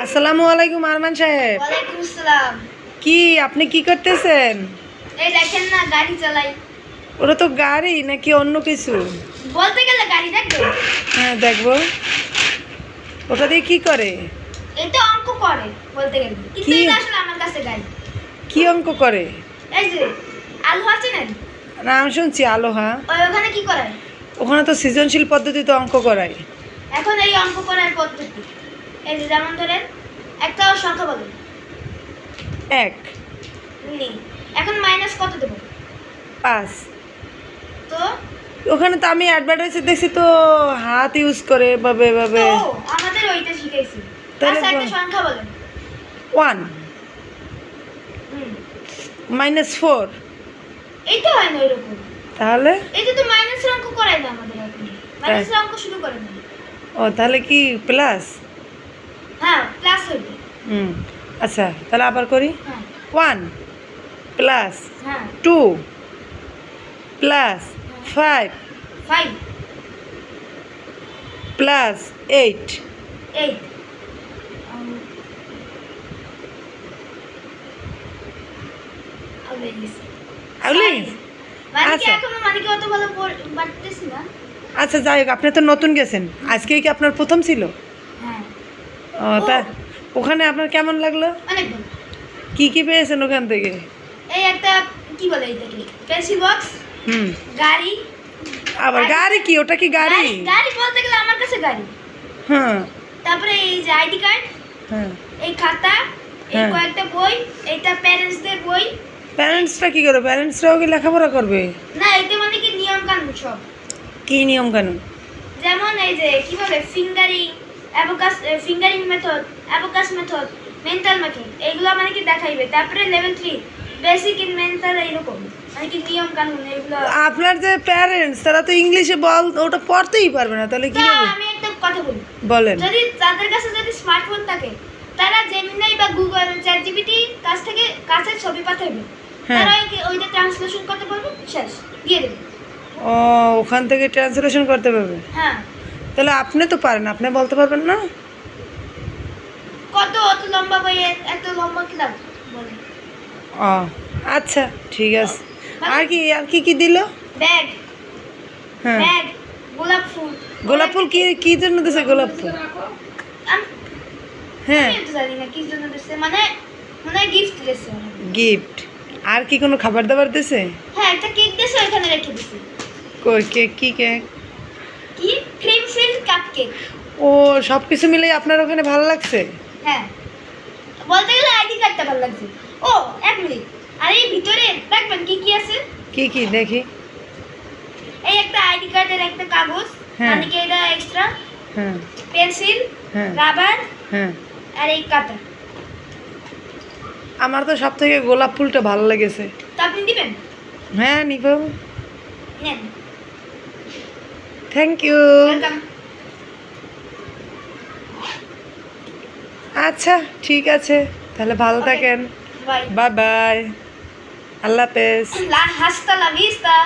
আসসালামু আলাইকুম আরমান সাহেব। ওয়ালাইকুম আসসালাম। কি আপনি কি করতেছেন? এই দেখেন না, গাড়ি চালাই। ওটা তো গাড়ি নাকি অন্য কিছু? বলতে গেলে গাড়ি দেখবেন। হ্যাঁ দেখবো। ওটা দিয়ে কি করে? এটা অঙ্ক করে বলতে গেলে, কিন্তু কি? এটা আসলে আমার কাছে গাড়ি। কি অঙ্ক করে? এই যে আলু আছে না, না আমি শুনছি আলোহা। ওখানে কি করায়? ওখানে তো সৃজনশীল পদ্ধতিতে অঙ্ক করায়। এখন এই অঙ্ক করার পদ্ধতি, এই যে যেমন ধরেন একটা সংখ্যা বলেন। 1 নেই। এখন মাইনাস কত দেব? 5। তো ওখানে তো আমি অ্যাডভার্টাইজে দেখছি তো হাত ইউজ করে ভাবে ভাবে। তো আমাদের ওইটা শিখাইছি। তাহলে আচ্ছা, একটা সংখ্যা বলেন। 1 -4। এইটা হয় না এরকম। তাহলে এইটা তো মাইনাসের অঙ্ক করাই না আমাদের এখন। মাইনাসের অঙ্ক শুরু করে না। ও তাহলে কি প্লাস? হ্যাঁ, প্লাস হবে। আচ্ছা তাহলে আবার করি। হ্যাঁ 1 প্লাস হ্যাঁ 2 প্লাস 5 5 প্লাস 8। 8 আউলে গেছে। আউলে? মানে কি আচ্ছা। এখনো মানে কি অত ভালো পারতেছি না। আচ্ছা যাই হোক, আপনি তো নতুন গেছেন, আজকে কি আপনার প্রথম ছিল? হ্যাঁ, ও তা ওখানে আপনার কেমন লাগলো? অনেক ভালো। কি কি পেয়েছেন ওখান থেকে? এই একটা কি বলে এটাকে, পেন্সিল বক্স, হুম গাড়ি। আবার গাড়ি? কি ওটা কি গাড়ি? গাড়ি বলতে গেলে আমার কাছে গাড়ি। হ্যাঁ তারপরে এই যে আইডি কার্ড, হ্যাঁ। এই খাতা, এই হ্যাঁ। কয়েকটা বই, এইটা প্যারেন্টসদের বই। প্যারেন্টসরা কি করবে? প্যারেন্টসরাও কি লেখাপড়া করবে? না, এটা মানে কি নিয়ম কানুন সব। কি নিয়ম কানুন? যেমন এই যে কি বলে fingering method, abacus method, mental method, এইগুলো মানে কি দেখাইবে। তারপরে লেভেল 3 বেসিক ইন মেন্টাল, এইরকম মানে কি নিয়ম কানুন এগুলো। আপনার যে প্যারেন্টস তারা তো ইংলিশে ওটা পড়তেই পারবে না, তাহলে কি তা হবে? আমি একটা কথা বলি, বলেন। যদি তাদের কাছে যদি স্মার্টফোন থাকে, তারা জেমিনাই বা গুগল চ্যাটজিপিটি কাছে ছবি পাঠাবে। হ্যাঁ। তারা ওইটা ট্রান্সলেশন করতে পারবে, শেষ দিয়ে দেবে। ও ওখান থেকে ট্রান্সলেশন করতে পারবে? হ্যাঁ। তাহলে আপনি তো পারেন, আপনি বলতে পারবেন না? অত লম্বা বই, এত লম্বা কি লাগবে বলে। ও আচ্ছা ঠিক আছে। আর কি কি দিল? ব্যাগ, হ্যাঁ ব্যাগ, গোলাপ ফুল। গোলাপ ফুল কি কি জন্য দিছে গোলাপ ফুল? হ্যাঁ আমি তো জানি না কি জন্য দিছে, মানে মনে হয় গিফট দিছে। গিফট। আর কি কোনো খাবার দাবার দিছে? হ্যাঁ, একটা কেক দিছে, ওখানে রেখে দিছে। কই কেক? কি কেক? কি ক্রিম ফিল্ড কাপ কেক। ও সব কিছু মিলেই আপনার ওখানে ভালো লাগছে? হ্যাঁ, বলতে গেলে আইডি কার্ডটা ভালো লাগছে। ও এক মিনিট, আর এই ভিতরে দেখবেন কি কি আছে। কি কি দেখি? এই একটা আইডি কার্ডের একটা কাগজ, হ্যাঁ। মানে কি এটা এক্সট্রা, হ্যাঁ পেন্সিল, হ্যাঁ রাবার, হ্যাঁ। আর এই কাটা। আমার তো সব থেকে গোলাপ ফুলটা ভালো লেগেছে। তো আপনি দিবেন? হ্যাঁ নিব। নেন। Thank you. ওয়েলকাম। আচ্ছা ঠিক আছে, তাহলে ভালো থাকেন। বাই। Bye bye. আল্লাহ হাফেজ। হাস্তা লা ভিস্তা।